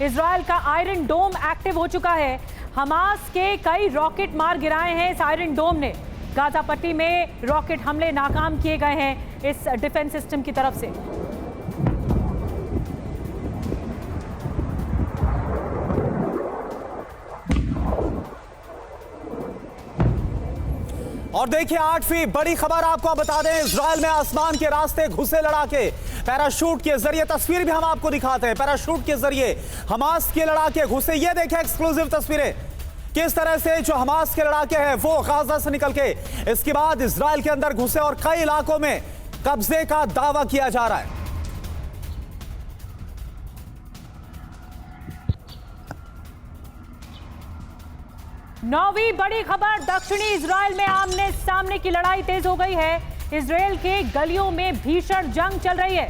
Israel का iron डोम active हो चुका है। हमास के कई रॉकेट मार गिराए हैं इस आयरन डोम ने। गाजा पट्टी में रॉकेट हमले नाकाम किए गए हैं इस डिफेंस सिस्टम की तरफ से। और देखिए 8वीं बड़ी खबर आपको बता दें, इजराइल में आसमान के रास्ते घुसे लड़ाके पैराशूट के जरिए। तस्वीर भी हम आपको दिखाते हैं, पैराशूट के जरिए हमास के लड़ाके घुसे। ये देखें एक्सक्लूसिव तस्वीरें, किस तरह से जो हमास के लड़ाके हैं वो गाजा से निकल के इसके बाद इजराइल के अंदर घुसे और कई इलाकों में कब्जे का दावा किया जा रहा है। नौवीं बड़ी खबर, दक्षिणी इजराइल में आमने सामने की लड़ाई तेज हो गई है। इजराइल के गलियों में भीषण जंग चल रही है।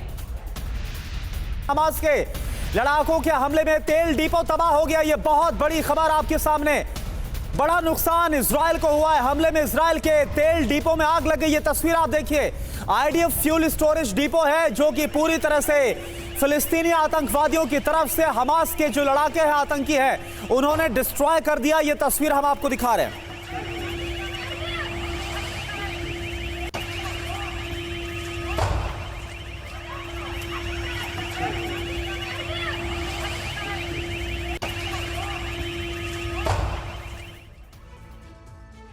हमास के लड़ाकों के हमले में तेल डिपो तबाह हो गया। यह बहुत बड़ी खबर आपके सामने। बड़ा नुकसान इजराइल को हुआ है हमले में। इजराइल के तेल डिपो में आग लग गई। ये तस्वीर आप देखिए, आईडीएफ फ्यूल स्टोरेज डिपो है जो कि पूरी तरह से फिलिस्तीनी आतंकवादियों की तरफ से हमास के जो लड़ाके हैं, आतंकी हैं, उन्होंने डिस्ट्रॉय कर दिया। ये तस्वीर हम आपको दिखा रहे हैं।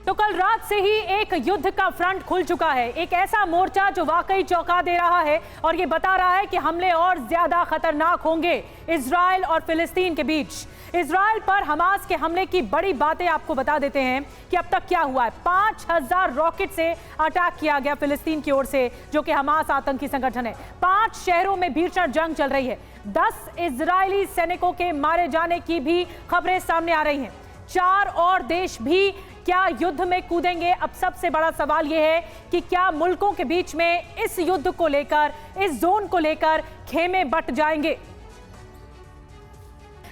तो कल रात से ही एक युद्ध का फ्रंट खुल चुका है। एक ऐसा मोर्चा जो वाकई चौंका दे रहा है और ये बता रहा है कि हमले और ज्यादा खतरनाक होंगे इजराइल और फिलिस्तीन के बीच। इजराइल पर हमास के हमले की बड़ी बातें आपको बता देते हैं कि अब तक क्या हुआ है। 5000 रॉकेट से अटैक किया गया फिलिस्तीन की ओर से, जो कि हमास आतंकी संगठन है। 5 शहरों में भीषण जंग चल रही है। 10 इजरायली सैनिकों के मारे जाने की भी खबरें सामने आ रही हैं। 4 और देश भी क्या युद्ध में कूदेंगे? अब सबसे बड़ा सवाल यह है कि क्या मुल्कों के बीच में इस युद्ध को लेकर, इस जोन को लेकर खेमे बट जाएंगे?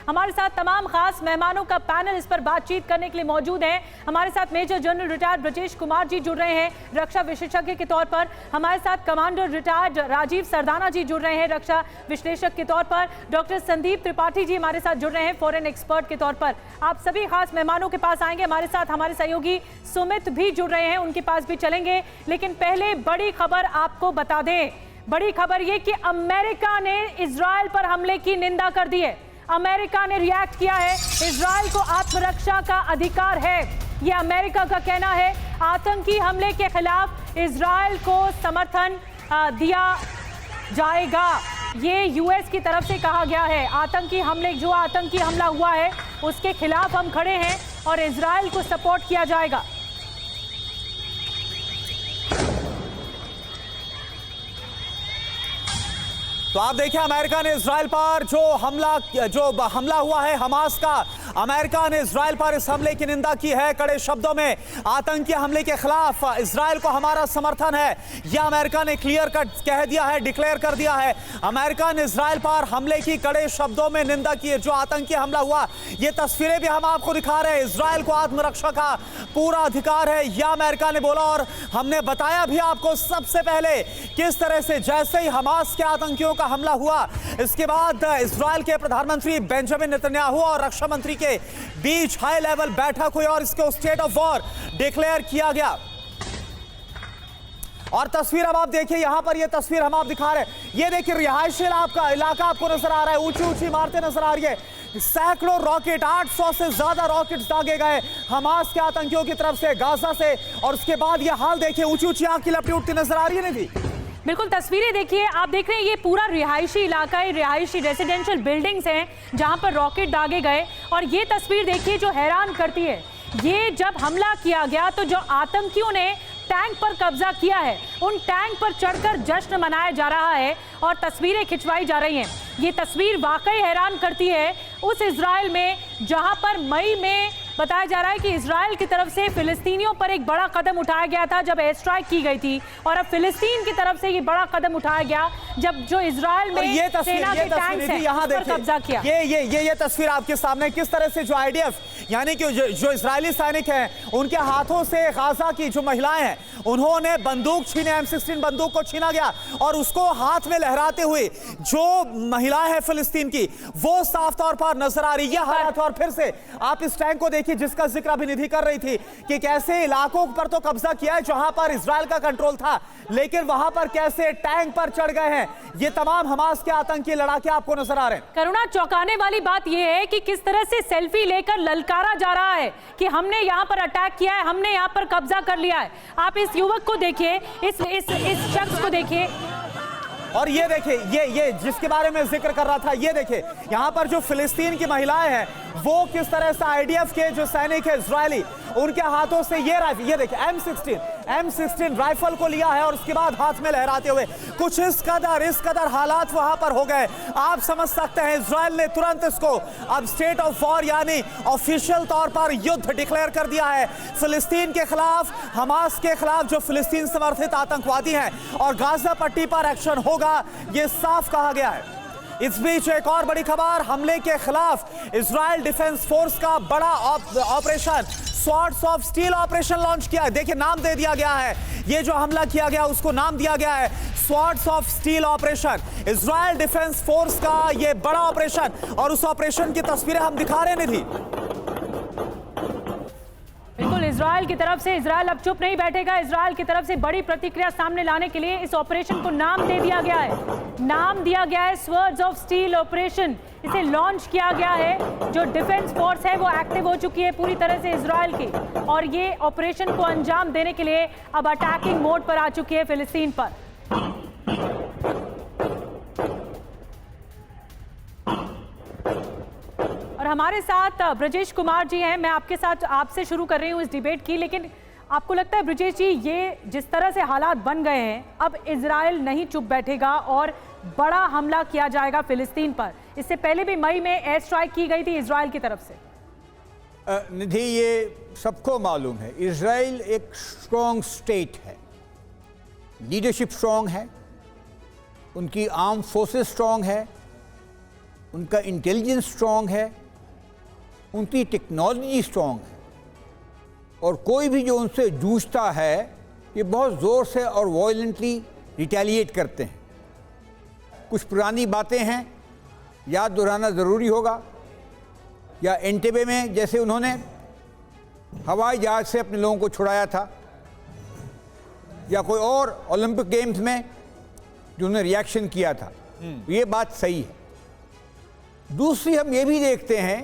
हमारे साथ तमाम खास मेहमानों का पैनल इस पर बातचीत करने के लिए मौजूद है। हमारे साथ major general retired Brajesh Kumar ji जुड़ रहे हैं रक्षा विशेषज्ञ के तौर पर। हमारे साथ कमांडर रिटायर्ड राजीव सरदाना जी जुड़ रहे हैं रक्षा विश्लेषक के तौर पर। डॉक्टर संदीप त्रिपाठी जी हमारे साथ जुड़ रहे हैं फॉरेन एक्सपर्ट के तौर पर। आप सभी खास मेहमानों के पास आएंगे। हमारे साथ हमारे सहयोगी सुमित भी जुड़ रहे हैं, उनके पास भी चलेंगे। लेकिन पहले बड़ी खबर आपको बता दें। बड़ी खबर ये कि अमेरिका ने इजराइल पर हमले की निंदा कर दी है। अमेरिका ने रिएक्ट किया है। इजराइल को आत्मरक्षा का अधिकार है, यह अमेरिका का कहना है। आतंकी हमले के खिलाफ इजराइल को समर्थन दिया जाएगा, ये यूएस की तरफ से कहा गया है। आतंकी हमला हुआ है उसके खिलाफ हम खड़े हैं और इजराइल को सपोर्ट किया जाएगा। तो आप देखिए, अमेरिका ने इजराइल पर जो हमला हुआ है हमास का, अमेरिका ने इजराइल पर इस हमले की निंदा की है कड़े शब्दों में। आतंकी हमले के खिलाफ इजराइल को हमारा समर्थन है, यह अमेरिका ने क्लियर कट कह दिया है, डिक्लेयर कर दिया है। अमेरिका ने इजराइल पर हमले की कड़े शब्दों में निंदा की है। जो आतंकी हमला हुआ, ये तस्वीरें भी हम आपको दिखा रहे हैं। इजराइल को आत्मरक्षा का पूरा अधिकार है, यह अमेरिका ने बोला। और हमने बताया भी आपको सबसे पहले किस तरह से जैसे ही हमास के आतंकियों का हमला हुआ, इसके बाद इजराइल के प्रधानमंत्री बेंजामिन नेतन्याहू और रक्षा मंत्री के बीच हाई लेवल बैठक हुई और इसको स्टेट ऑफ वॉर डिक्लेयर किया गया। और तस्वीर अब आप देखिए, यहां पर यह तस्वीर हम आप दिखा रहे हैं। ये देखिए रिहायशी इलाका आपको नजर आ रहा है, ऊंची ऊंची इमारतें नजर आ रही है। सैकड़ों रॉकेट, 800 से ज्यादा रॉकेट्स दागे गए हमास के आतंकियों की तरफ से गाजा से। और उसके बाद यह हाल देखिए, ऊंची ऊंची आग की लपटें उठती नजर आ रही है। नहीं, बिल्कुल तस्वीरें देखिए, आप देख रहे हैं ये पूरा रिहायशी इलाका है, रिहायशी रेजिडेंशियल बिल्डिंग्स हैं जहां पर रॉकेट दागे गए। और ये तस्वीर देखिए जो हैरान करती है, ये जब हमला किया गया तो जो आतंकियों ने टैंक पर कब्जा किया है, उन टैंक पर चढ़कर जश्न मनाया जा रहा है और तस्वीरें खिंचवाई जा रही हैं। ये तस्वीर वाकई हैरान करती है उस इजराइल में जहां पर मई में बताया जा रहा है कि इजराइल की तरफ से फिलिस्तीनियों पर एक बड़ा कदम उठाया गया था जब एयर स्ट्राइक की गई थी। और अब फिलिस्तीन की तरफ से ये बड़ा कदम उठाया गया जब जो इजराइल में सेना के टैंक्स हैं उस पर कब्जा किया। ये तस्वीर आपके सामने किस तरह से जो आईडीएफ यानी कि जो इजरायली सैनिक हैं उनके हाथों से गाजा की जो महिलाएं हैं उन्होंने बंदूक छीने, M16 बंदूक को छीना गया और उसको हाथ में लहराते हुए जो महिलाएं हैं फिलिस्तीन की, वो साफ तौर पर नजर आ रही है हालात। और फिर से आप इस टैंक को देखिए जिसका जिक्र अभी निधि कर रही थी कि कैसे इलाकों पर तो कब्जा किया है जहां पर इजराइल का कंट्रोल था, लेकिन वहां पर कैसे टैंक पर चढ़ गए हैं। ये तमाम हमास के आतंकी लड़ाके आपको नजर आ रहे हैं। करुणा, चौंकाने वाली बात यह है कि किस तरह से सेल्फी लेकर ललकारा जा रहा है कि हमने यहां पर अटैक किया है, हमने यहां पर कब्जा कर लिया है। आप इस युवक को देखिए, इस शख्स को देखिए, और ये देखिए, ये जिसके बारे में जिक्र कर रहा था, ये देखिए यहां पर जो फिलिस्तीन की महिलाएं हैं वो किस तरह से आईडीएफ के जो सैनिक है इजरायली, उनके हाथों से ये राइफल, ये देखिए M16 राइफल को लिया है और उसके बाद हाथ में लहराते हुए कुछ इस कदर हालात वहां पर हो गए। आप समझ सकते हैं इजराइल ने तुरंत इसको अब स्टेट ऑफ वॉर यानी ऑफिशियल तौर पर युद्ध डिक्लेयर कर दिया है फिलिस्तीन के खिलाफ, हमास के खिलाफ जो फिलिस्तीन समर्थित आतंकवादी हैं, और गाजा पट्टी पर एक्शन होगा, ये साफ कहा गया है। इस बीच एक और बड़ी खबर, हमले के खिलाफ इजराइल डिफेंस फोर्स का बड़ा operation swords of steel operation launch किया है। देखिए नाम दे दिया गया है, ये जो हमला किया गया उसको नाम दिया गया है swords of steel operation. Israel defence force का ये बड़ा ऑपरेशन, और उस ऑपरेशन की तस्वीरें हम दिखा रहे हैं। निधि, बिल्कुल इजराइल की तरफ से, इजराइल अब चुप नहीं बैठेगा। इजराइल की तरफ से बड़ी प्रतिक्रिया सामने लाने के लिए इस ऑपरेशन को नाम दे दिया गया है, नाम दिया गया है स्वॉर्ड्स ऑफ स्टील ऑपरेशन। इसे लॉन्च किया गया है। जो डिफेंस फोर्स है वो एक्टिव हो चुकी है पूरी तरह से इजराइल की, और ये ऑपरेशन को अंजाम देने के लिए अब अटैकिंग मोड पर आ चुकी है फिलिस्तीन पर। और हमारे साथ ब्रजेश कुमार जी हैं। मैं आपसे शुरू कर रही हूं इस डिबेट की, लेकिन आपको लगता है ब्रजेश जी, ये जिस तरह से हालात बन गए हैं, अब इजराइल नहीं चुप बैठेगा और बड़ा हमला किया जाएगा फिलिस्तीन पर? इससे पहले भी मई में एयर स्ट्राइक की गई थी इजराइल की तरफ से। निधि, ये सबको मालूम है इजराइल एक स्ट्रॉन्ग स्टेट है, लीडरशिप स्ट्रॉन्ग है, उनकी आर्म फोर्सेस स्ट्रॉन्ग है, उनका इंटेलिजेंस स्ट्रॉन्ग है, उनकी टेक्नोलॉजी स्ट्रॉन्ग है, और कोई भी जो उनसे जूझता है ये बहुत ज़ोर से और वॉयलेंटली रिटेलिएट करते हैं। कुछ पुरानी बातें हैं, याद दोहराना ज़रूरी होगा। या एंटेबे में जैसे उन्होंने हवाई जहाज़ से अपने लोगों को छुड़ाया था, या कोई और ओलंपिक गेम्स में जो उन्होंने रिएक्शन किया था, ये बात सही है। दूसरी हम ये भी देखते हैं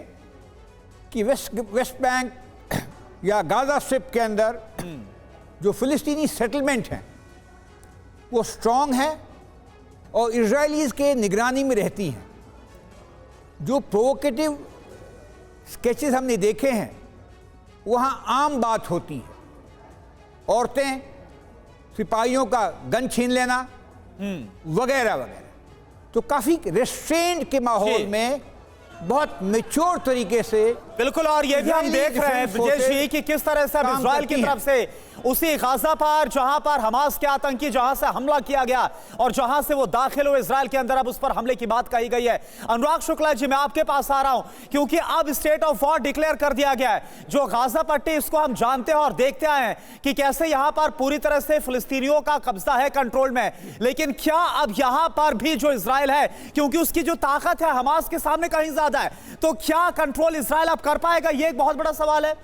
कि वेस्ट बैंक या गाजा स्ट्रिप के अंदर जो फिलिस्तीनी सेटलमेंट हैं वो स्ट्रॉन्ग है और इजरायलीज के निगरानी में रहती हैं। जो प्रोवोकेटिव स्केचेस हमने देखे हैं वहाँ आम बात होती है, औरतें, सिपाहियों का गन छीन लेना वगैरह वगैरह। तो काफ़ी रेस्ट्रेंट के माहौल में बहुत मैच्योर तरीके से, बिल्कुल। और ये भी हम देख रहे हैं ब्रजेश जी कि किस तरह से इजराइल की तरफ से उसी गाजा पर जहां पर हमास के आतंकी जहां से हमला किया गया और जहां से वो दाखिल हुए इजराइल के अंदर, अब उस पर हमले की बात कही गई है। अनुराग शुक्ला जी, मैं आपके पास आ रहा हूं क्योंकि अब स्टेट ऑफ वॉर डिक्लेयर कर दिया गया है। जो गाजा पट्टी, इसको हम जानते हैं और देखते आए हैं कि कैसे यहां पर पूरी तरह से फिलिस्तीनियों का कब्जा है, कंट्रोल में। लेकिन क्या अब यहां पर भी जो इजराइल है, क्योंकि उसकी जो ताकत है हमास के सामने कहीं ज्यादा है, तो क्या कंट्रोल इजराइल अब कर पाएगा? ये एक बहुत बड़ा सवाल है।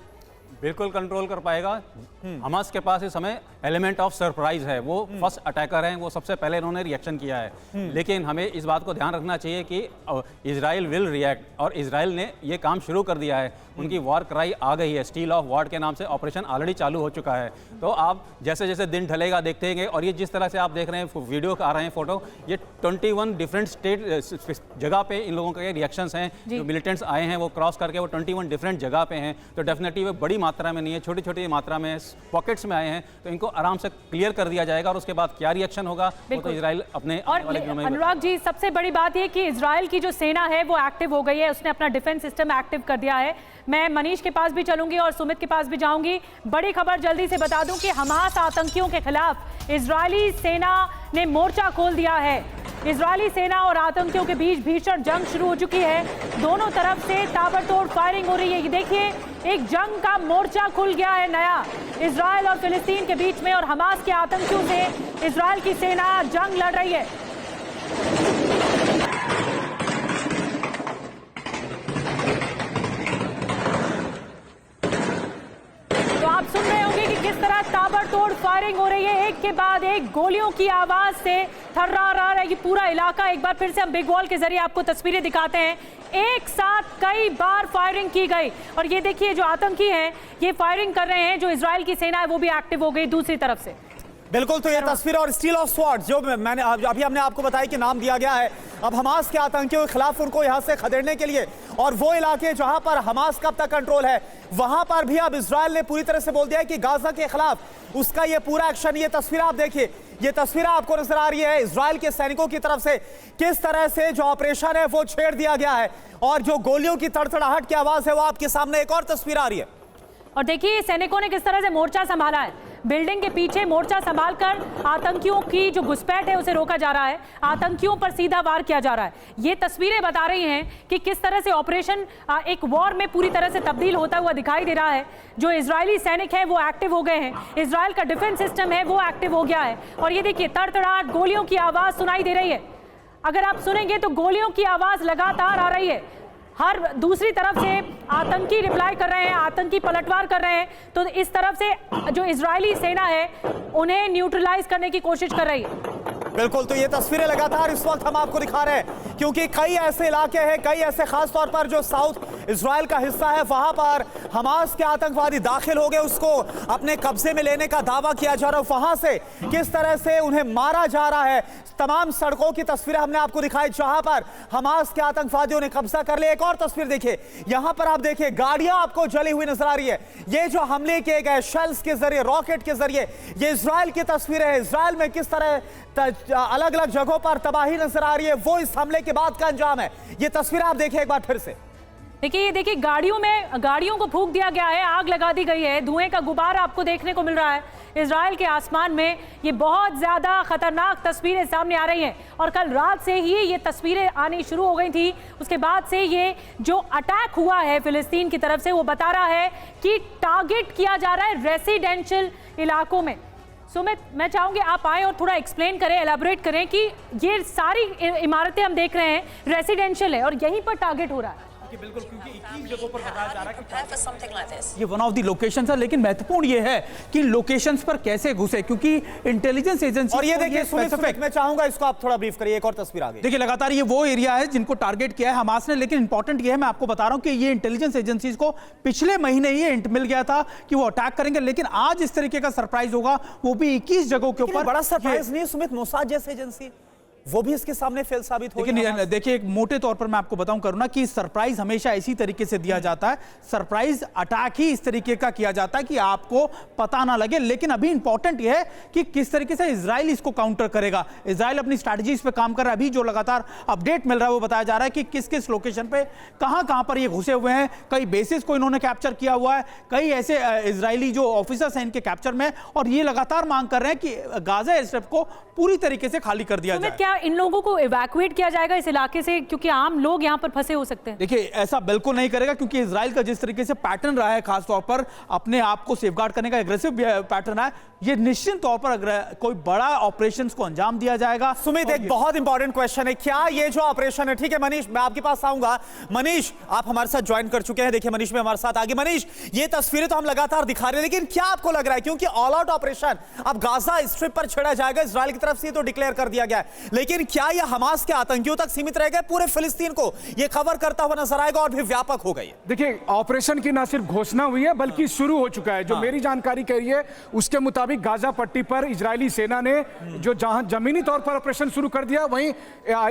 बिल्कुल कंट्रोल कर पाएगा। हमास के पास इस समय एलिमेंट ऑफ सरप्राइज है, वो फर्स्ट अटैकर हैं, वो सबसे पहले इन्होंने रिएक्शन किया है। लेकिन हमें इस बात को ध्यान रखना चाहिए कि इजराइल विल रिएक्ट, और इजराइल ने ये काम शुरू कर दिया है। उनकी वॉर क्राई आ गई है, स्टील ऑफ वॉर के नाम से ऑपरेशन ऑलरेडी चालू हो चुका है। तो आप जैसे जैसे दिन ढलेगा देखते हैं, और ये जिस तरह से आप देख रहे हैं वीडियो आ रहे हैं, फोटो, ये 21 डिफरेंट स्टेट जगह पे इन लोगों के रिएक्शंस हैं। जो मिलिटेंट्स आए हैं वो क्रॉस करके वो 21 डिफरेंट जगह पे हैं। तो डेफिनेटली वो बड़ी मात्रा में नहीं है, छोटी छोटी मात्रा में पॉकेट्स में आए हैं। तो इनको आराम से क्लियर कर दिया जाएगा, और उसके बाद क्या रिएक्शन होगा वो तो इजराइल अपने और अनुराग जी, सबसे बड़ी बात ये कि इजराइल की जो सेना है वो एक्टिव हो गई है, उसने अपना डिफेंस सिस्टम एक्टिव कर दिया है। मैं मनीष के पास भी चलूंगी और सुमित के पास भी जाऊंगी। बड़ी खबर जल्दी से बता दूं कि हमास आतंकियों के खिलाफ इजरायली सेना ने मोर्चा खोल दिया है। इजरायली सेना और आतंकियों के बीच भीषण जंग शुरू हो चुकी है। दोनों तरफ से ताबड़तोड़ फायरिंग हो रही है। ये देखिए, एक जंग का मोर्चा खुल गया है नया इजराइल और फिलिस्तीन के बीच में, और हमास के आतंकियों से इजराइल की सेना जंग लड़ रही है। तो आप सुन रहे होंगे कि किस तरह ताबड़तोड़ फायरिंग हो रही है, एक के बाद एक गोलियों की आवाज से थर्रा रहा है ये पूरा इलाका। एक बार फिर से हम बिग वॉल के जरिए आपको तस्वीरें दिखाते हैं। एक साथ कई बार फायरिंग की गई, और ये देखिए जो आतंकी हैं ये फायरिंग कर रहे हैं, जो इजराइल की सेना है वो भी एक्टिव हो गई दूसरी तरफ से। बिल्कुल, तो ये तस्वीर और स्टील ऑफ स्वॉर्ड्स जो मैंने अभी हमने आपको बताया कि नाम दिया गया है अब हमास के आतंकियों के खिलाफ, उनको यहां से खदेड़ने के लिए, और वो इलाके जहां पर हमास का अब तक कंट्रोल है वहां पर भी अब इजराइल ने पूरी तरह से बोल दिया है कि गाजा के खिलाफ उसका ये पूरा एक्शन। ये तस्वीर आप देखिए, ये तस्वीर आपको नजर आ रही है इजराइल के सैनिकों की तरफ से किस तरह से जो ऑपरेशन है वो छेड़ दिया गया है, और जो गोलियों की तड़तड़ाहट की आवाज है वो आपके सामने एक और तस्वीर आ रही है। और देखिए सैनिकों ने किस तरह से मोर्चा संभाला है, बिल्डिंग के पीछे मोर्चा संभालकर आतंकियों की जो घुसपैठ है उसे रोका जा रहा है, आतंकियों पर सीधा वार किया जा रहा है। ये तस्वीरें बता रही हैं कि किस तरह से ऑपरेशन एक वॉर में पूरी तरह से तब्दील होता हुआ दिखाई दे रहा है। जो इजरायली सैनिक हैं वो एक्टिव हो गए हैं, इजराइल का डिफेंस सिस्टम है वो एक्टिव हो गया है, और ये देखिए तड़तड़ाहट गोलियों की आवाज सुनाई दे रही है। अगर आप सुनेंगे तो गोलियों की आवाज लगातार आ रही है, हर दूसरी तरफ से आतंकी रिप्लाई कर रहे हैं, आतंकी पलटवार कर रहे हैं, तो इस तरफ से जो इजरायली सेना है उन्हें न्यूट्रलाइज करने की कोशिश कर रही है। बिल्कुल, तो ये तस्वीरें लगातार इस वक्त हम आपको दिखा रहे हैं क्योंकि कई ऐसे इलाके हैं, कई ऐसे खास तौर पर जो साउथ इजराइल का हिस्सा है वहां पर हमास के आतंकवादी दाखिल हो गए, उसको अपने कब्जे में लेने का दावा किया जा रहा है, वहां से किस तरह से उन्हें मारा जा रहा है। तमाम सड़कों की तस्वीरें हमने आपको दिखाई जहां पर हमास के आतंकवादियों ने कब्जा कर लिया। एक और तस्वीर देखिए, यहां पर आप देखिए गाड़ियां आपको जली हुई नजर आ रही है। ये जो हमले किए गए शेल्स के जरिए, रॉकेट के जरिए, ये इजराइल की तस्वीरें हैं। इजराइल में किस तरह अलग अलग जगहों पर तबाही नजर आ रही है, वो इस हमले के बाद का अंजाम है। ये तस्वीर आप देखिए एक बार फिर से। देखिए ये देखिए गाड़ियों को फूंक दिया गया है, आग लगा दी गई है, धुएं का गुबार आपको देखने को मिल रहा है इजराइल के आसमान में। ये बहुत ज्यादा खतरनाक तस्वीरें सामने आ रही हैं, और कल रात से ही ये तस्वीरें आनी शुरू हो गई थी। उसके बाद से ये जो अटैक हुआ है फिलिस्तीन की तरफ से वो बता रहा है कि टारगेट किया जा रहा है रेसिडेंशियल इलाकों में। सुमित, मैं चाहूंगी आप आए और थोड़ा एक्सप्लेन करें, एलाबोरेट करें कि ये सारी इमारतें हम देख रहे हैं रेसिडेंशियल है और यहीं पर टारगेट हो रहा है। बिल्कुल, क्योंकि 21 जगहों पर बताया जा रहा है कि ये वन ऑफ द लोकेशंस है, लेकिन महत्वपूर्ण ये है कि लोकेशंस पर कैसे घुसे, क्योंकि इंटेलिजेंस एजेंसी। और ये देखिए सुमित, मैं चाहूंगा इसको आप थोड़ा ब्रीफ करिए। एक और तस्वीर आ गई। देखिए लगातार ये वो एरिया है जिनको टारगेट किया है हमास ने, लेकिन इंपॉर्टेंट ये है, मैं आपको बता रहा हूं कि ये इंटेलिजेंस एजेंसीज को पिछले महीने ही हिंट मिल गया था कि वो अटैक करेंगे, लेकिन आज इस तरीके का सरप्राइज होगा, वो भी 21 जगहों के ऊपर। बड़ा सरप्राइज नहीं सुमित, मोसाद जैसी एजेंसी वो भी इसके सामने फेल साबित हो। लेकिन देखिए एक मोटे तौर पर मैं आपको बताऊं करूं ना कि सरप्राइज हमेशा इसी तरीके से दिया जाता है, सरप्राइज अटैक ही इस तरीके का किया जाता है कि आपको पता ना लगे। लेकिन अभी इंपॉर्टेंट यह है कि किस तरीके से इजराइल इसको काउंटर करेगा। इजराइल अपनी स्ट्रैटेजीज पे काम कर रहा है। अभी जो लगातार अपडेट मिल रहा है वो बताया जा रहा है कि किस किस लोकेशन पे कहां पर ये घुसे हुए हैं, कई बेसिस को इन्होंने कैप्चर किया हुआ है, कई ऐसे इजरायली जो ऑफिसर्स हैं इनके कैप्चर में, और ये लगातार मांग कर रहे हैं कि गाजा एयर स्ट्रिप को पूरी तरीके से खाली कर दिया जाए। क्या इन लोगों को इवैक्यूएट किया जाएगा इस इलाके से, क्योंकि आम लोग यहां पर फंसे हो सकते हैं? देखिए ऐसा बिल्कुल नहीं करेगा, क्योंकि इजराइल का जिस तरीके से पैटर्न रहा है, खास तौर पर अपने आप को सेफगार्ड करने का एग्रेसिव पैटर्न है, ये निश्चित तौर पर कोई बड़ा ऑपरेशंस को अंजाम दिया जाएगा। सुमित, एक बहुत इंपॉर्टेंट क्वेश्चन है, क्या ये जो ऑपरेशन है, ठीक है मनीष मैं आपके पास आऊंगा। मनीष आप हमारे साथ ज्वाइन कर चुके हैं, देखिए मनीष में हमारे साथ आगे। मनीष ये तस्वीरें तो हम लगातार दिखा रहे हैं, लेकिन क्या आपको लग रहा है, क्योंकि ऑल आउट ऑपरेशन अब गाजा स्ट्रिप पर छेड़ा जाएगा, इजराइल की तरफ से तो डिक्लेयर कर दिया गया है, लेकिन क्या यह हमास के आतंकियों तक सीमित रह गए, पूरे फिलिस्तीन को यह कवर करता हुआ नजर आएगा और भी व्यापक हो गई? देखिए ऑपरेशन की ना सिर्फ घोषणा हुई है बल्कि शुरू हो चुका है। जो मेरी जानकारी कह रही है उसके मुताबिक गाजा पट्टी पर इजरायली सेना ने जो जहां जमीनी तौर पर ऑपरेशन शुरू कर दिया, वहीं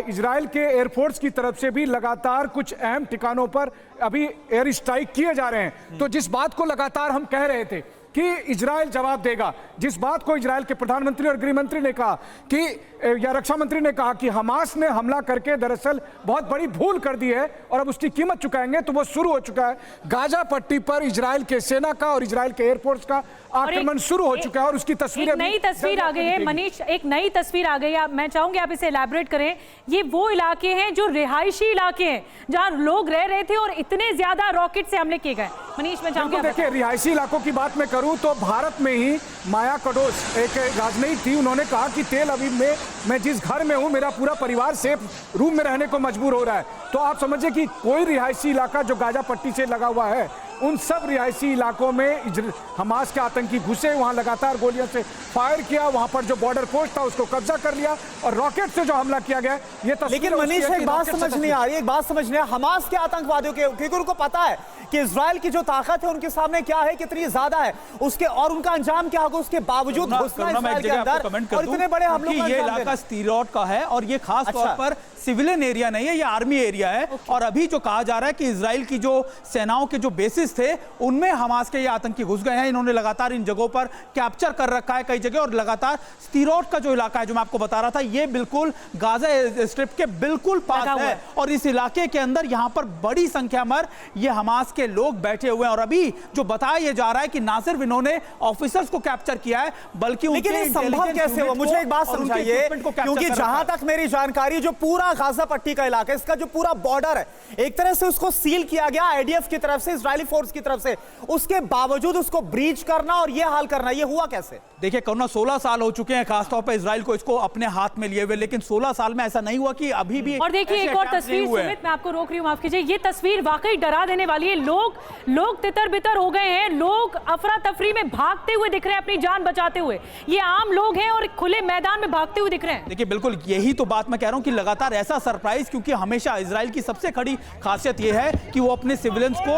इजराइल के एयरफोर्स की तरफ से भी लगातार कुछ अहम ठिकानों पर अभी एयर स्ट्राइक किए जा रहे हैं। तो जिस बात को लगातार हम कह रहे थे कि इजराइल जवाब देगा, जिस बात को इजराइल के प्रधानमंत्री और गृह मंत्री ने कहा कि या रक्षा मंत्री ने कहा कि हमास ने हमला करके दरअसल बहुत बड़ी भूल कर दी है और अब उसकी कीमत चुकाएंगे, तो वो शुरू हो चुका है। गाजा पट्टी पर इजराइल के सेना का और इजराइल के एयरफोर्स का आक्रमण शुरू हो चुका है और उसकी तस्वीरें, नई तस्वीर आ गई है मनीष, एक नई तस्वीर आ गई है। मैं चाहूंगी आप इसे एलैबोरेट करें। ये वो इलाके हैं जो रिहायशी इलाके हैं जहां लोग रह रहे थे और इतने ज्यादा रॉकेट से हमले किए गए। मनीष, मैं चाहूंगी बिल्कुल, देखिए रिहायशी इलाकों की बात मैं करूं तो भारत में ही माया कड़ोस एक राजनयिक थी। उन्होंने कहा कि तेल अवीव में मैं जिस घर में हूं मेरा पूरा परिवार सेफ रूम में रहने को मजबूर हो रहा है। तो आप समझिए कि कोई रिहायशी इलाका जो गाजा पट्टी से लगा हुआ है, उन सब रिहायशी इलाकों में हमास के आतंकी घुसे, वहां लगातार गोलियों से फायर किया, वहां पर जो बॉर्डर पोस्ट था उसको कब्जा कर लिया और रॉकेट से जो हमला किया गया ये लेकिन मनीष एक बात समझ नहीं आ रही, एक बात समझ नहीं, हमास के आतंकवादियों के, क्योंकि उनको पता है कि इजराइल की जो ताकत है उनके सामने क्या है, कितनी ज्यादा है, उसके और उनका अंजाम क्या होगा, उसके बावजूद घुसना इजराइल के अंदर और इतने बड़े हमलों का ये इलाका स्टीरोट का है और ये खास तौर पर सिविलियन एरिया नहीं है, ये आर्मी एरिया है। और अभी जो कहा जा रहा है कि इजराइल की जो सेनाओं के जो बेसिस थे उनमें हमास के ये आतंकी घुस गए हैं। इन्होंने लगातार इन जगहों पर कैप्चर कर रखा है कई जगह और लगातार स्टीरोट का जो इलाका है जो मैं आपको बता रहा था, ये बिल्कुल गाजा स्ट्रिप के बिल्कुल पास है और इस इलाके के अंदर यहां पर बड़ी संख्या में ये हमास के लोग बैठे हुए हैं। और अभी जो बताया यह जा रहा है कि ना सिर्फ इन्होंने ऑफिसर्स को कैप्चर किया है बल्कि उनके संभव कैसे हुआ, मुझे एक बात समझाइए, क्योंकि जहां तक मेरी जानकारी जो पूरा गाजा पट्टी का इलाका है, इसका जो पूरा बॉर्डर है एक तरह से उसको सील किया गया आईडीएफ की तरफ से, इजरायली फोर्स की तरफ से, उसके बावजूद उसको ब्रीच करना और ये हाल करना, ये हुआ कैसे? देखिए करुणा, 16 साल हो चुके हैं खासतौर पर इजराइल को इसको अपने हाथ में लिए हुए, लेकिन 16 साल में ऐसा नहीं हुआ कि अभी भी। और देखिए एक और तस्वीर, सुमित मैं आपको रोक रही हूं, माफ कीजिए, ये तस्वीर वाकई डरा देने वाली है। लोग तितर बितर हो गए हैं, लोग अफरा तफरी में भागते हुए दिख रहे हैं अपनी जान बचाते हुए। ये आम लोग हैं और खुले मैदान में भागते हुए दिख रहे हैं। देखिए बिल्कुल यही तो बात मैं कह रहा हूं कि लगातार ऐसा सरप्राइज, क्योंकि हमेशा इजराइल की सबसे खड़ी खासियत यह है कि वो अपने सिविलियंस को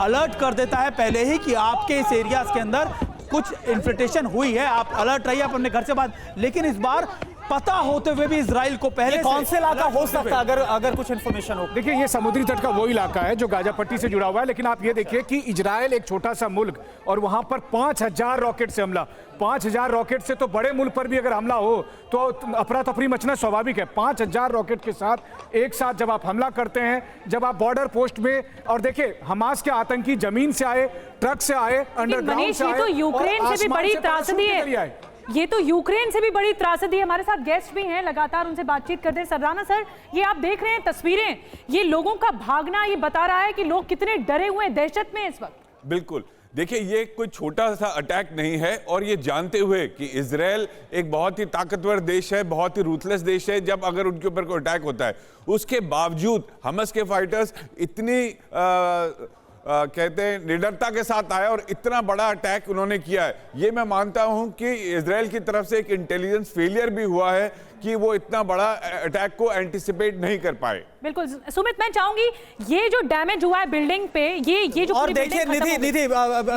अलर्ट कर देता है पहले ही कि आपके इस एरियाज के अंदर कुछ इन्फिल्ट्रेशन हुई है, आप अलर्ट रहिए, आप अपने घर से बाहर। लेकिन इस बार पता होते हुए भी इजराइल को पहले कौन से इलाका हो सकता है अगर कुछ इंफॉर्मेशन हो? देखिए ये समुद्री तट का वो इलाका है जो गाजा पट्टी से जुड़ा हुआ है, लेकिन आप ये देखिए कि इजराइल एक छोटा सा मुल्क और वहां पर 5000 रॉकेट से हमला, 5000 रॉकेट से तो बड़े मुल्क पर भी अगर हमला हो तो अफरा तफरी मचना स्वाभाविक है। 5000 रॉकेट के साथ एक साथ जब आप हमला करते हैं, जब आप बॉर्डर पोस्ट में, और देखिए हमास के आतंकी जमीन से आए, ट्रक से आए, अंडरग्राउंड से आए, तो यूक्रेन से भी बड़ी त्रासदी है, ये तो यूक्रेन से भी बड़ी त्रासदी है। हमारे साथ गेस्ट भी हैं, लगातार उनसे बातचीत करते हैं। सरदाना सर, ये आप देख रहे हैं तस्वीरें, ये लोगों का भागना ये बता रहा है कि लोग कितने डरे हुए हैं, दहशत में इस वक्त। बिल्कुल, देखिए ये कोई छोटा सा अटैक नहीं है और ये जानते हुए कि इजराइल एक बहुत ही ताकतवर देश है, बहुत ही रूथलेस देश है, जब अगर उनके ऊपर कोई अटैक होता है उसके बावजूद हमास के फाइटर्स इतनी कहते हैं निडरता के साथ आया और इतना बड़ा अटैक उन्होंने किया है। ये मैं मानता हूं कि इजराइल की तरफ से एक इंटेलिजेंस फेलियर भी हुआ है कि वो इतना बड़ा अटैक को एंटिसिपेट नहीं कर पाए। बिल्कुल सुमित, मैं चाहूंगी ये जो डैमेज हुआ है बिल्डिंग पे, ये जो और देखिए निधि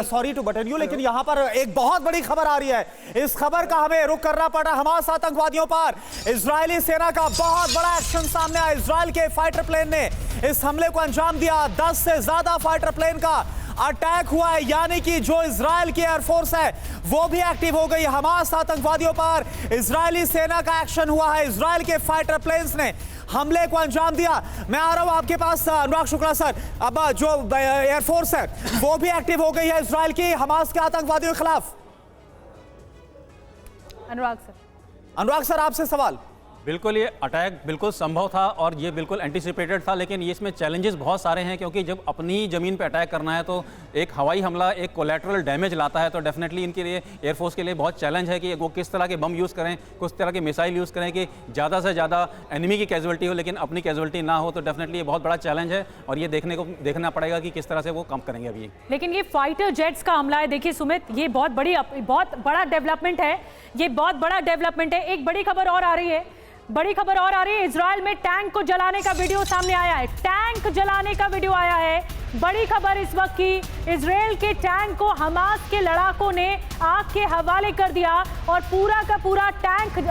सॉरी टू बटन यू, लेकिन यहाँ पर एक बहुत बड़ी खबर आ रही है। इस खबर का हमें रुख करना पड़ा हमास आतंकवादियों पर। इजरायली सेना का बहुत बड़ा एक्शन सामने आया। इजराइल के फाइटर प्लेन ने इस हमले को अंजाम दिया। 10 से ज्यादा फाइटर प्लेन का अटैक हुआ है, यानी कि जो इजराइल की एयरफोर्स है वो भी एक्टिव हो गई। हमास आतंकवादियों पर इजरायली सेना का एक्शन हुआ है। इजराइल के फाइटर प्लेन्स ने हमले को अंजाम दिया। मैं आ रहा हूं आपके पास अनुराग शुक्ला सर। अब जो एयरफोर्स है वो भी एक्टिव हो गई है इजराइल की हमास के आतंकवादियों के खिलाफ। अनुराग सर आपसे सवाल। बिल्कुल, ये अटैक बिल्कुल संभव था और ये बिल्कुल एंटिसिपेटेड था, लेकिन ये इसमें चैलेंजेस बहुत सारे हैं क्योंकि जब अपनी ज़मीन पे अटैक करना है तो एक हवाई हमला एक कोलैटरल डैमेज लाता है, तो डेफिनेटली इनके लिए एयरफोर्स के लिए बहुत चैलेंज है कि वो किस तरह के बम यूज़ करें, किस तरह के मिसाइल यूज़ करें कि ज़्यादा से ज़्यादा एनिमी की कैजुअलिटी हो लेकिन अपनी कैजुअलिटी ना हो। तो डेफिनेटली ये बहुत बड़ा चैलेंज है और ये देखना पड़ेगा कि किस तरह से वो कम करेंगे अभी। लेकिन ये फाइटर जेट्स का हमला है, देखिए सुमित, ये बहुत बड़ा डेवलपमेंट है, ये बहुत बड़ा डेवलपमेंट है। एक बड़ी खबर और आ रही है, इजराइल में टैंक को जलाने का वीडियो सामने आया है। टैंक जलाने का वीडियो आया है। बड़ी खबर इस वक्त की, इजराइल के टैंक को हमास के लड़ाकों ने आग के हवाले कर दिया और पूरा का पूरा टैंक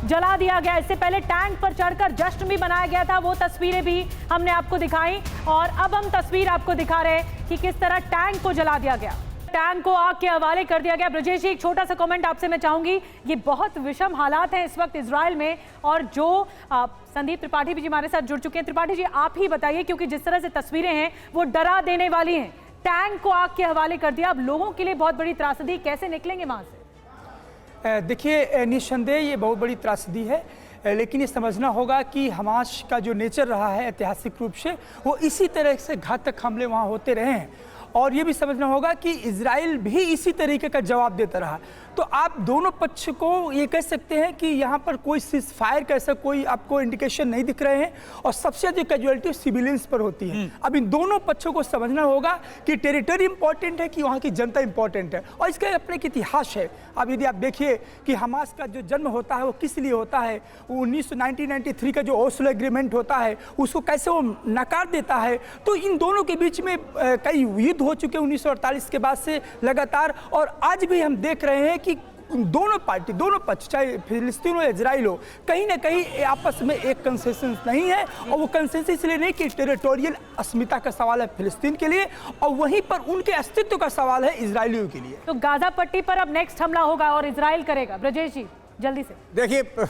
जला दिया गया। इससे पहले टैंक पर चढ़कर जश्न भी मनाया गया था, वो तस्वीरें भी हमने आपको दिखाई और अब हम तस्वीर आपको दिखा रहे हैं कि किस तरह टैंक को जला दिया गया, टैंक को आग के हवाले कर दिया गया। ब्रजेश जी, एक छोटा सा कमेंट आपसे मैं चाहूंगी। ये बहुत विषम हालात हैं इस वक्त इजराइल में और जो संदीप त्रिपाठी भी जी हमारे साथ जुड़ चुके हैं। त्रिपाठी जी आप ही बताइए, क्योंकि जिस तरह से तस्वीरें हैं वो डरा देने वाली हैं। टैंक को आग के हवाले कर दिया, अब लोगों के लिए बहुत बड़ी त्रासदी, कैसे निकलेंगे वहां से? देखिए निस्संदेह ये बहुत बड़ी त्रासदी है, लेकिन ये समझना होगा कि हमास का जो नेचर रहा है ऐतिहासिक रूप से, वो इसी तरह से घातक हमले वहाँ होते रहे हैं और ये भी समझना होगा कि इजराइल भी इसी तरीके का जवाब देता रहा। तो आप दोनों पक्ष को ये कह सकते हैं कि यहाँ पर कोई सीज फायर का ऐसा कोई आपको इंडिकेशन नहीं दिख रहे हैं, और सबसे अधिक कैजुअलिटी सिविलियंस पर होती है। अब इन दोनों पक्षों को समझना होगा कि टेरिटरी इंपॉर्टेंट है कि वहाँ की जनता इंपॉर्टेंट है, और इसका अपने एक इतिहास है। अब यदि आप देखिए कि हमास का जो जन्म होता है वो किस लिए होता है, 1993 का जो ओस्लो एग्रीमेंट होता है उसको कैसे वो नकार देता है। तो इन दोनों के बीच में कई युद्ध हो चुके 1948 के बाद से लगातार, और आज भी हम देख रहे हैं कि दोनों पार्टी, दोनों पक्ष, चाहे फिलिस्तीन हो या इजराइल हो, कहीं ना कहीं आपस में एक कंसेंसस नहीं है। और वो कंसेंसस इसलिए नहीं कि टेरिटोरियल अस्मिता का सवाल है फिलिस्तीन के लिए, और वहीं पर उनके अस्तित्व का सवाल है इजरायलियों के लिए। तो गाजा पट्टी पर अब नेक्स्ट हमला होगा और इजराइल करेगा। ब्रजेश जी जल्दी से देखिए,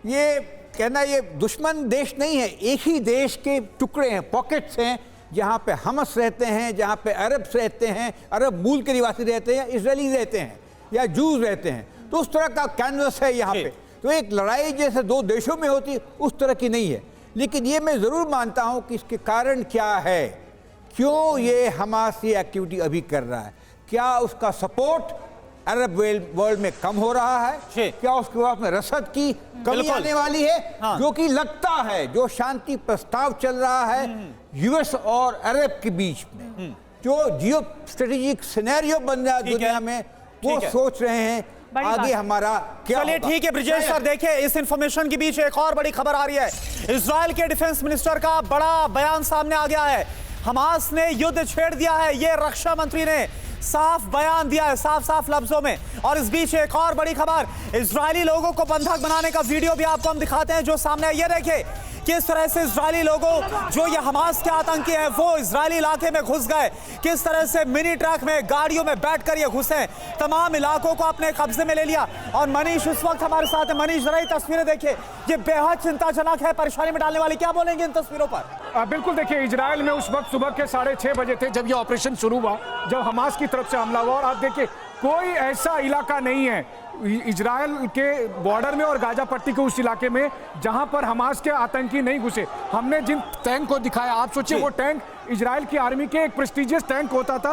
ये कहना ये दुश्मन देश नहीं है, एक ही देश के टुकड़े हैं, पॉकेट्स हैं, जहाँ पे हमस रहते हैं, जहाँ पे अरब्स रहते हैं, अरब मूल के निवासी रहते हैं, इजरायली रहते हैं या जूस रहते हैं। तो उस तरह का कैनवस है यहाँ पे। तो एक लड़ाई जैसे दो देशों में होती है उस तरह की नहीं है। लेकिन ये मैं ज़रूर मानता हूँ कि इसके कारण क्या है, क्यों ये हमास ये एक्टिविटी अभी कर रहा है। क्या उसका सपोर्ट अरब वर्ल्ड में कम हो रहा है, क्या उसके बाद में रसद की कमी आने वाली है, जो कि लगता है जो शांति प्रस्ताव चल रहा है यूएस और अरब के बीच में, जो जियो स्ट्रेटेजिक सिनेरियो बन रहा है दुनिया में, वो सोच रहे हैं आगे हमारा क्या। चलिए ठीक है ब्रिजेश सर, देखिए इस इंफॉर्मेशन के बीच एक और बड़ी खबर आ रही है। इजराइल के डिफेंस मिनिस्टर का बड़ा बयान सामने आ गया है। हमास ने युद्ध छेड़ दिया है, ये रक्षा मंत्री ने साफ बयान दिया है, साफ साफ लफ्जों में। और इस बीच एक और बड़ी खबर, इजरायली लोगों को बंधक बनाने का वीडियो भी आपको हम दिखाते हैं जो सामने। ये देखिए किस तरह से इजरायली लोगों, जो ये हमास के आतंकी हैं, वो इजरायली इलाके में घुस गए। किस तरह से मिनी ट्रक में, गाड़ियों में बैठकर ये घुसे, तमाम इलाकों को अपने कब्जे में ले लिया। और मनीष इस वक्त हमारे साथ है। मनीष जरा ये तस्वीरें देखिए, ये बेहद चिंताजनक है, परेशानी में डालने वाली। क्या बोलेंगे इन तस्वीरों पर? बिल्कुल, देखिए इजराइल में उस वक्त सुबह के 6:30 बजे थे जब ये ऑपरेशन शुरू हुआ, जब हमास की तरफ से हमला हुआ। और आप देखिए कोई ऐसा इलाका नहीं है इजराइल के बॉर्डर में और गाजा पट्टी के उस इलाके में जहां पर हमास के आतंकी नहीं घुसे। हमने जिन टैंक को दिखाया, आप सोचिए वो टैंक इजराइल की आर्मी के एक प्रेस्टिजियस टैंक होता था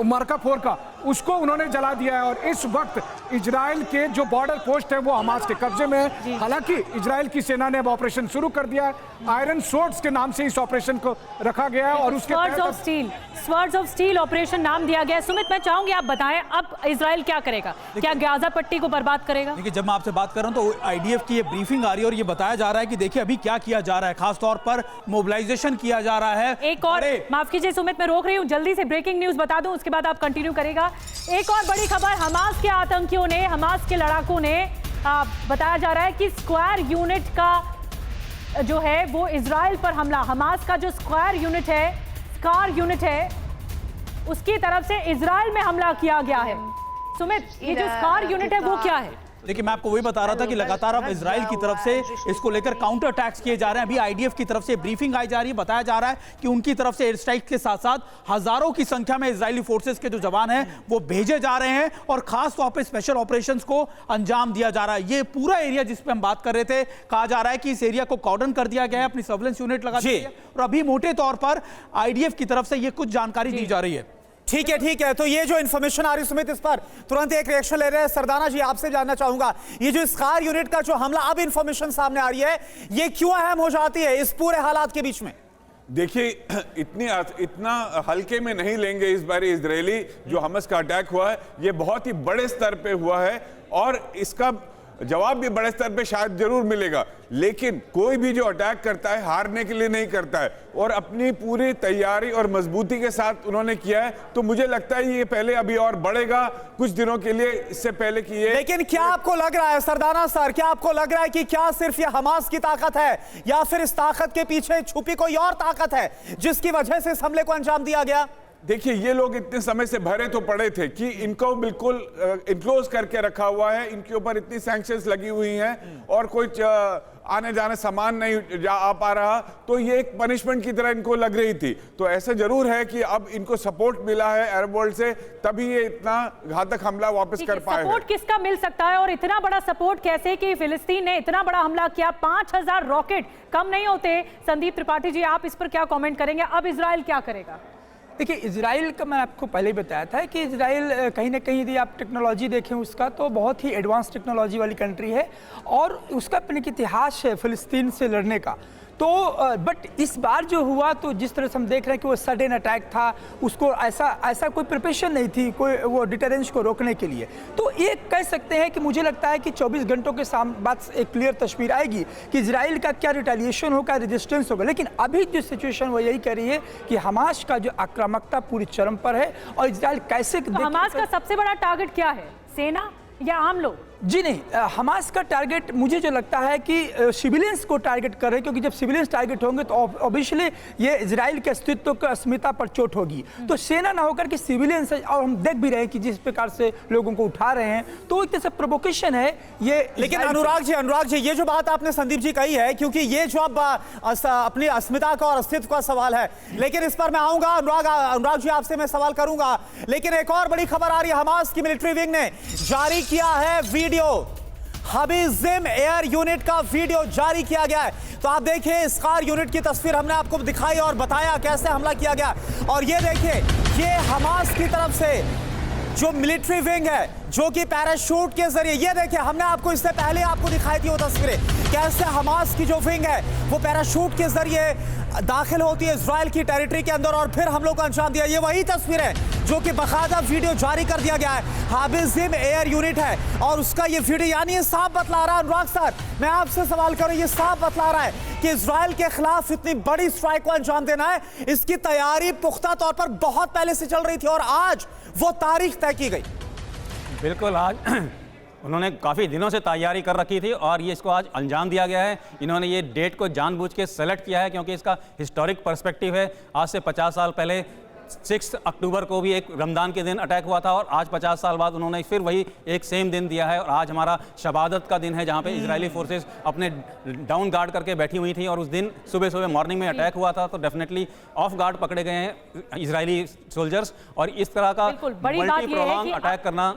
मरका 4 का, उसको उन्होंने जला दिया है। और इस वक्त इजराइल के जो बॉर्डर पोस्ट है वो हमास के कब्जे में है। हालांकि इजराइल की सेना ने अब ऑपरेशन शुरू कर दिया है। आयरन स्वॉर्ड्स के नाम से इस ऑपरेशन को रखा गया है और उसके स्वर्ड्स ऑफ स्टील ऑपरेशन नाम दिया गया है। सुमित, मैं चाहूंगी आप बताएं अब इजराइल क्या करेगा, क्या गाजा पट्टी को बर्बाद करेगा? देखिए, जब मैं आपसे बात कर रहा हूं तो आईडीएफ की ये ब्रीफिंग आ रही है और ये बताया जा रहा है कि देखिए अभी क्या किया जा रहा है, खासतौर पर मोबिलाइजेशन किया जा रहा है। एक और, माफ कीजिए सुमित, मैं रोक रही हूं, जल्दी से ब्रेकिंग न्यूज बता दूं, उसके बाद आप कंटिन्यू करेगा। एक और बड़ी खबर, हमास के आतंकियों ने, हमास के लड़ाकों ने, बताया जा रहा है कि स्क्वायर यूनिट का जो है वो इजराइल पर हमला, हमास का जो स्क्वायर यूनिट है, स्कार यूनिट है, उसकी तरफ से इजराइल में हमला किया गया है। सुमित, ये जो स्कार यूनिट है वो क्या है? देखिए, मैं आपको वही बता रहा था कि लगातार अब इजराइल की तरफ से इसको लेकर काउंटर अटैक्स किए जा रहे हैं। अभी आईडीएफ की तरफ से ब्रीफिंग आई जा रही है, बताया जा रहा है कि उनकी तरफ से एयर स्ट्राइक के साथ साथ हजारों की संख्या में इजरायली फोर्सेस के जो जवान हैं वो भेजे जा रहे हैं और खास तौर पर स्पेशल ऑपरेशंस को अंजाम दिया जा रहा है। ये पूरा एरिया जिस पे हम बात कर रहे थे, कहा जा रहा है कि इस एरिया को कॉर्डन कर दिया गया है, अपनी सर्वेलेंस यूनिट लगा दी है और अभी मोटे तौर पर आईडीएफ की तरफ से ये कुछ जानकारी दी जा रही है। ठीक है। तो ये जो इन्फॉर्मेशन आ रही है सुमित, इस पर तुरंत एक रिएक्शन ले रहे हैं। सरदाना जी, आपसे जानना चाहूंगा, ये जो स्कार यूनिट का जो हमला अब इन्फॉर्मेशन सामने आ रही है, ये क्यों अहम हो जाती है इस पूरे हालात के बीच में? देखिए, इतना हल्के में नहीं लेंगे इस बार इजरायली जो हमास का अटैक हुआ है। ये बहुत ही बड़े स्तर पे हुआ है और इसका जवाब भी बड़े स्तर पे शायद जरूर मिलेगा। लेकिन कोई भी जो अटैक करता है हारने के लिए नहीं करता है और अपनी पूरी तैयारी और मजबूती के साथ उन्होंने किया है। तो मुझे लगता है ये पहले अभी और बढ़ेगा कुछ दिनों के लिए, इससे पहले कि ये। लेकिन क्या आपको लग रहा है सरदाना सर, क्या आपको लग रहा है कि क्या सिर्फ ये हमास की ताकत है या फिर इस ताकत के पीछे छुपी कोई और ताकत है जिसकी वजह से इस हमले को अंजाम दिया गया? देखिए, ये लोग इतने समय से भरे तो पड़े थे कि इनको बिल्कुल इनक्लोज करके रखा हुआ है, इनके ऊपर इतनी सैंक्शंस लगी हुई हैं और कोई आने जाने सामान नहीं आ पा रहा, तो ये एक पनिशमेंट की तरह इनको लग रही थी। तो ऐसा जरूर है कि अब इनको सपोर्ट मिला है अरब वर्ल्ड से, तभी ये इतना घातक हमला वापस कर पाए। सपोर्ट किसका मिल सकता है और इतना बड़ा सपोर्ट कैसे कि फिलिस्तीन ने इतना बड़ा हमला किया? 5000 रॉकेट कम नहीं होते। संदीप त्रिपाठी जी, आप इस पर क्या कमेंट करेंगे? अब इजराइल क्या करेगा? देखिए, इजराइल का मैंने आपको पहले ही बताया था कि इजराइल कहीं ना कहीं यदि आप टेक्नोलॉजी देखें उसका तो बहुत ही एडवांस टेक्नोलॉजी वाली कंट्री है और उसका अपने एक इतिहास है फ़िलिस्तीन से लड़ने का। तो बट इस बार जो हुआ तो जिस तरह से हम देख रहे हैं कि वो सडन अटैक था, उसको ऐसा कोई प्रिपरेशन नहीं थी, कोई वो डिटरेंस को रोकने के लिए। तो ये कह सकते हैं कि मुझे लगता है कि 24 घंटों के बाद एक क्लियर तस्वीर आएगी कि इजराइल का क्या रिटेलिएशन होगा, रेजिस्टेंस होगा। लेकिन अभी जो सिचुएशन वो यही कह रही है कि हमास का जो आक्रामकता पूरी चरम पर है और इजराइल कैसे तो हमास का सबसे बड़ा टारगेट क्या है, सेना या आम लोग? जी नहीं, हमास का टारगेट मुझे जो लगता है कि सिविलियंस को टारगेट कर रहे हैं, क्योंकि जब सिविलियंस टारगेट होंगे तो ऑब्वियसली ये इजराइल के अस्तित्व की अस्मिता पर चोट होगी। तो सेना ना होकर के सिविलियंस, और हम देख भी रहे हैं कि जिस प्रकार से लोगों को उठा रहे हैं, तो एक तरह से प्रोवोकेशन है ये। लेकिन अनुराग जी ये जो बात आपने संदीप जी कही है, क्योंकि ये जो अब अपनी अस्मिता का और अस्तित्व का सवाल है, लेकिन इस पर मैं आऊंगा। अनुराग जी आपसे मैं सवाल करूंगा, लेकिन एक और बड़ी खबर आ रही है, हमास की मिलिट्री विंग ने जारी किया है वीडियो, हबीजिम एयर यूनिट का वीडियो जारी किया गया है। तो आप देखिए, स्कार यूनिट की तस्वीर हमने आपको दिखाई और बताया कैसे हमला किया गया, और ये देखिए, ये हमास की तरफ से जो मिलिट्री विंग है जो कि पैराशूट के जरिए, ये देखिए हमने आपको इससे पहले आपको दिखाई थी वो तस्वीरें, कैसे हमास की जो विंग है वो पैराशूट के जरिए दाखिल होती है इजराइल की टेरिटरी के अंदर और फिर हम लोग को अंजाम दिया। ये वही तस्वीर है जो कि बाकायदा वीडियो जारी कर दिया गया है, हाबिजिम एयर यूनिट है और उसका ये वीडियो, यानी ये साफ बतला रहा है। अनुराग सर, मैं आपसे सवाल करूं, ये साफ बतला रहा है कि इजराइल के खिलाफ इतनी बड़ी स्ट्राइक को अंजाम देना है, इसकी तैयारी पुख्ता तौर पर बहुत पहले से चल रही थी और आज वो तारीख तय की गई। बिल्कुल, आज उन्होंने काफ़ी दिनों से तैयारी कर रखी थी और ये इसको आज अंजाम दिया गया है। इन्होंने ये डेट को जानबूझ के सेलेक्ट किया है क्योंकि इसका हिस्टोरिक पर्सपेक्टिव है। आज से 50 साल पहले 6 अक्टूबर को भी एक रमज़ान के दिन अटैक हुआ था और आज 50 साल बाद उन्होंने फिर वही एक सेम दिन दिया है और आज हमारा शबादत का दिन है जहाँ पे इजरायली फोर्सेस अपने डाउन गार्ड करके बैठी हुई थी और उस दिन सुबह सुबह मॉर्निंग में अटैक हुआ था। तो डेफिनेटली ऑफ गार्ड पकड़े गए हैं इजरायली सोल्जर्स और इस तरह का मल्टी प्रोलॉन्ग अटैक करना।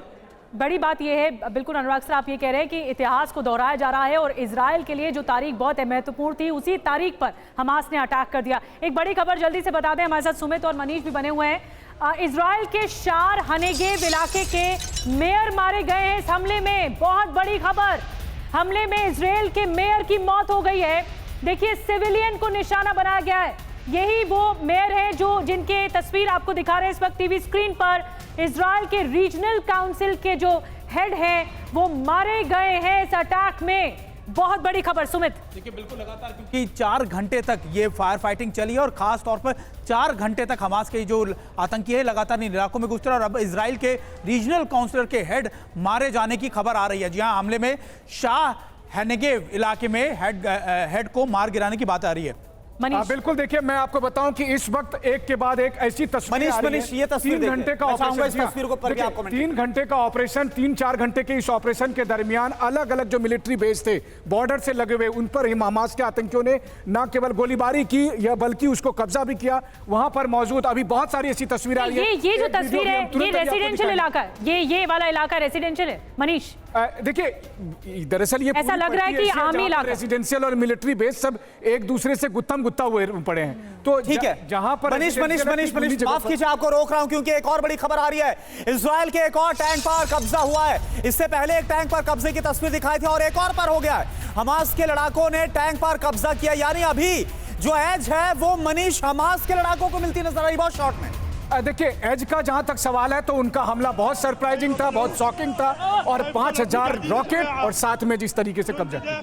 बड़ी बात यह है, बिल्कुल अनुराग सर आप ये कह रहे हैं कि इतिहास को दोहराया जा रहा है और इजराइल के लिए जो तारीख बहुत महत्वपूर्ण थी उसी तारीख पर हमास ने अटैक कर दिया। एक बड़ी खबर जल्दी से बता दें, हमारे साथ सुमित और मनीष भी बने हुए हैं। इजराइल के शार हनेगेव इलाके के मेयर मारे गए हैं इस हमले में। बहुत बड़ी खबर, हमले में इजराइल के मेयर की मौत हो गई है। देखिए, सिविलियन को निशाना बनाया गया है। यही वो मेयर है जो जिनके तस्वीर आपको दिखा रहे हैं इस वक्त टीवी स्क्रीन पर। इजराइल के रीजनल काउंसिल के जो हेड हैं वो मारे गए हैं इस अटैक में। बहुत बड़ी खबर सुमित। देखिए, बिल्कुल लगातार क्योंकि 4 घंटे तक ये फायर फाइटिंग चली है और खास तौर पर 4 घंटे तक हमास के जो आतंकी है लगातार इन इलाकों में घुसते रहे और अब इजराइल के रीजनल काउंसिलर के हेड मारे जाने की खबर आ रही है। जी हाँ, हमले में शाह हनेगेव इलाके में हेड को मार गिराने की बात आ रही है। बिल्कुल, देखिए मैं आपको बताऊं कि इस वक्त एक के बाद एक ऐसी तस्वीर आ रही है। ये तस्वीर 3 घंटे का ऑपरेशन, 3 घंटे का ऑपरेशन, 3-4 घंटे के इस ऑपरेशन के दरमियान अलग अलग जो मिलिट्री बेस थे बॉर्डर से लगे हुए, उन पर हमास के आतंकियों ने न केवल गोलीबारी की या बल्कि उसको कब्जा भी किया। वहां पर मौजूद अभी बहुत सारी ऐसी तस्वीर आ रही है। ये जो तस्वीर है ये रेसिडेंशियल इलाका है, ये वाला इलाका रेसिडेंशियल है मनीष। देखिए, दरअसल ये ऐसा लग रहा है कि आर्मी इलाका, रेजिडेंशियल और मिलिट्री बेस सब एक दूसरे से गुत्था हुए पड़े हैं। तो ठीक है, जहां पर मनीष माफ कीजिए, आपको रोक रहा हूं क्योंकि एक और बड़ी खबर आ रही है। इजराइल के एक और टैंक पर कब्जा हुआ है। इससे पहले एक टैंक पर कब्जे की तस्वीर दिखाई थी और एक और पर हो गया है। हमास के लड़ाकों ने टैंक पर कब्जा किया, यानी अभी जो एज है वो मनीष हमास के लड़ाकों को मिलती नजर आई बहुत शॉर्ट में। देखिए, एज का जहां तक सवाल है तो उनका हमला बहुत सरप्राइजिंग था, बहुत शॉकिंग था और 5000 रॉकेट और साथ में जिस तरीके से कब्जा किया।